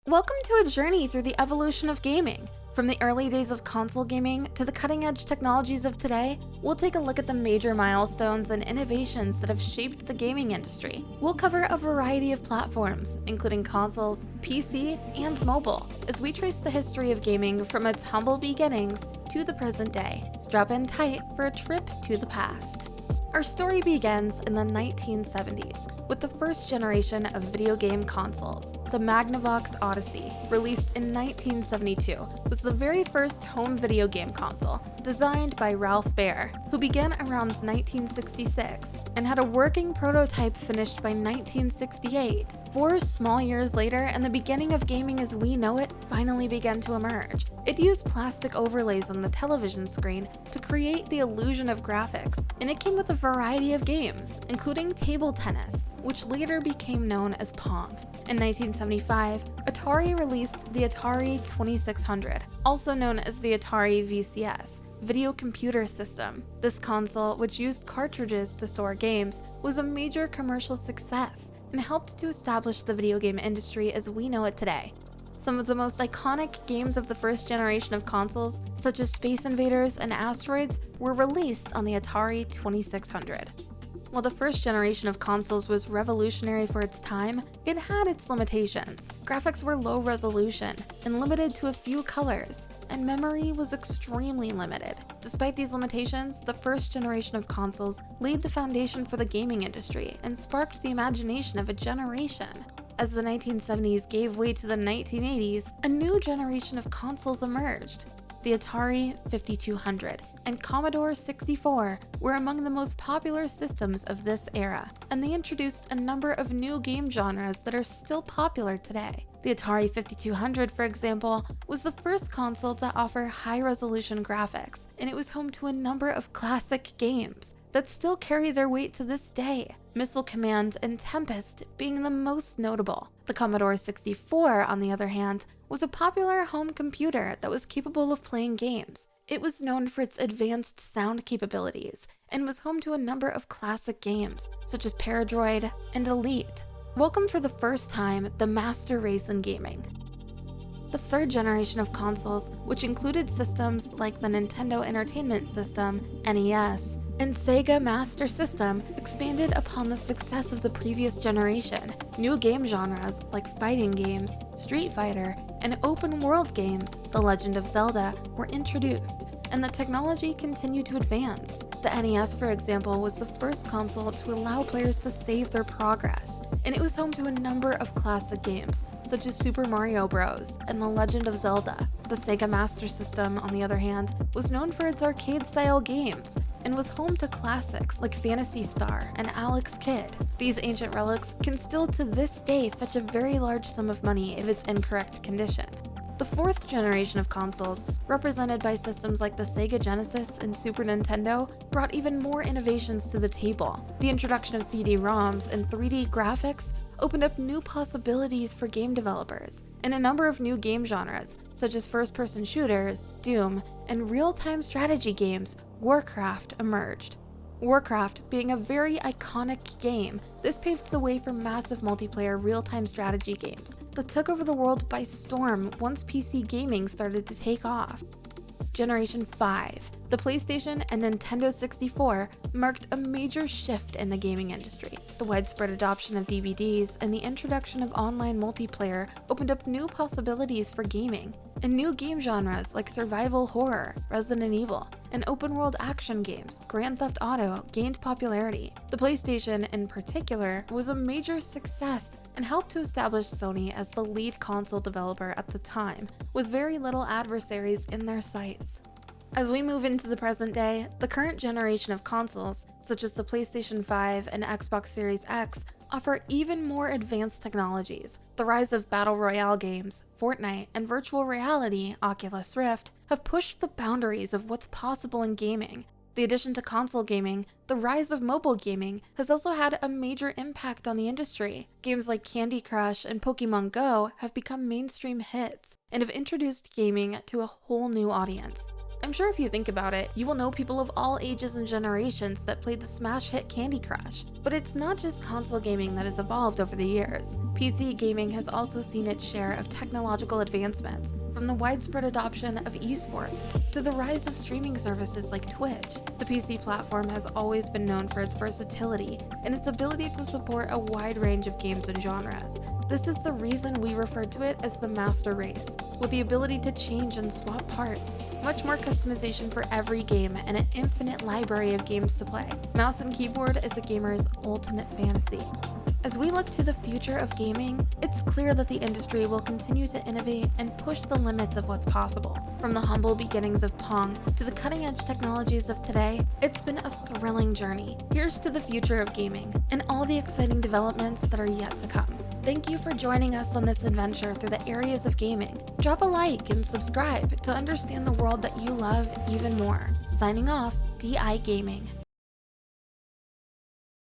Welcome to a journey through the evolution of gaming. From the early days of console gaming to the cutting-edge technologies of today, we'll take a look at the major milestones and innovations that have shaped the gaming industry. We'll cover a variety of platforms, including consoles, PC, and mobile, as we trace the history of gaming from its humble beginnings to the present day. Strap in tight for a trip to the past. Our story begins in the 1970s with the first generation of video game consoles. The Magnavox Odyssey, released in 1972, was the very first home video game console, designed by Ralph Baer, who began around 1966 and had a working prototype finished by 1968. 4 small years later, and the beginning of gaming as we know it finally began to emerge. It used plastic overlays on the television screen to create the illusion of graphics, and it came with a variety of games, including table tennis, which later became known as Pong. In 1975, Atari released the Atari 2600, also known as the Atari VCS, video computer system. This console, which used cartridges to store games, was a major commercial success and helped to establish the video game industry as we know it today. Some of the most iconic games of the first generation of consoles, such as Space Invaders and Asteroids, were released on the Atari 2600. While the first generation of consoles was revolutionary for its time, it had its limitations. Graphics were low resolution and limited to a few colors, and memory was extremely limited. Despite these limitations, the first generation of consoles laid the foundation for the gaming industry and sparked the imagination of a generation. As the 1970s gave way to the 1980s, a new generation of consoles emerged. The Atari 5200 and Commodore 64 were among the most popular systems of this era, and they introduced a number of new game genres that are still popular today. The Atari 5200, for example, was the first console to offer high-resolution graphics, and it was home to a number of classic games that still carry their weight to this day, Missile Command and Tempest being the most notable. The Commodore 64, on the other hand, was a popular home computer that was capable of playing games. It was known for its advanced sound capabilities and was home to a number of classic games, such as Paradroid and Elite. Welcome for the first time the master race in gaming. The third generation of consoles, which included systems like the Nintendo Entertainment System, NES, and Sega Master System, expanded upon the success of the previous generation. New game genres like fighting games, Street Fighter, and open-world games, The Legend of Zelda, were introduced, and the technology continued to advance. The NES, for example, was the first console to allow players to save their progress, and it was home to a number of classic games, such as Super Mario Bros. And The Legend of Zelda. The Sega Master System, on the other hand, was known for its arcade-style games, and was home to classics like Phantasy Star and Alex Kidd. These ancient relics can still to this day fetch a very large sum of money if it's in correct condition. The fourth generation of consoles, represented by systems like the Sega Genesis and Super Nintendo, brought even more innovations to the table. The introduction of CD-ROMs and 3D graphics opened up new possibilities for game developers, and a number of new game genres, such as first-person shooters, Doom, and real-time strategy games, Warcraft, emerged. Warcraft being a very iconic game, this paved the way for massive multiplayer real-time strategy games that took over the world by storm once PC gaming started to take off. Generation 5, the PlayStation and Nintendo 64, marked a major shift in the gaming industry. The widespread adoption of DVDs and the introduction of online multiplayer opened up new possibilities for gaming, and new game genres like survival horror, Resident Evil, and open-world action games, Grand Theft Auto, gained popularity. The PlayStation, in particular, was a major success and helped to establish Sony as the lead console developer at the time, with very little adversaries in their sights. As we move into the present day, the current generation of consoles, such as the PlayStation 5 and Xbox Series X, offer even more advanced technologies. The rise of battle royale games, Fortnite, and virtual reality, Oculus Rift, have pushed the boundaries of what's possible in gaming. The addition to console gaming, the rise of mobile gaming has also had a major impact on the industry. Games like Candy Crush and Pokemon Go have become mainstream hits and have introduced gaming to a whole new audience. I'm sure if you think about it, you will know people of all ages and generations that played the smash hit Candy Crush. But it's not just console gaming that has evolved over the years. PC gaming has also seen its share of technological advancements, from the widespread adoption of esports to the rise of streaming services like Twitch. The PC platform has always been known for its versatility and its ability to support a wide range of games and genres. This is the reason we refer to it as the master race, with the ability to change and swap parts, much more customization for every game, and an infinite library of games to play. Mouse and keyboard is a gamer's ultimate fantasy. As we look to the future of gaming, it's clear that the industry will continue to innovate and push the limits of what's possible. From the humble beginnings of Pong to the cutting-edge technologies of today, it's been a thrilling journey. Here's to the future of gaming and all the exciting developments that are yet to come. Thank you for joining us on this adventure through the areas of gaming. Drop a like and subscribe to understand the world that you love even more. Signing off, DI Gaming.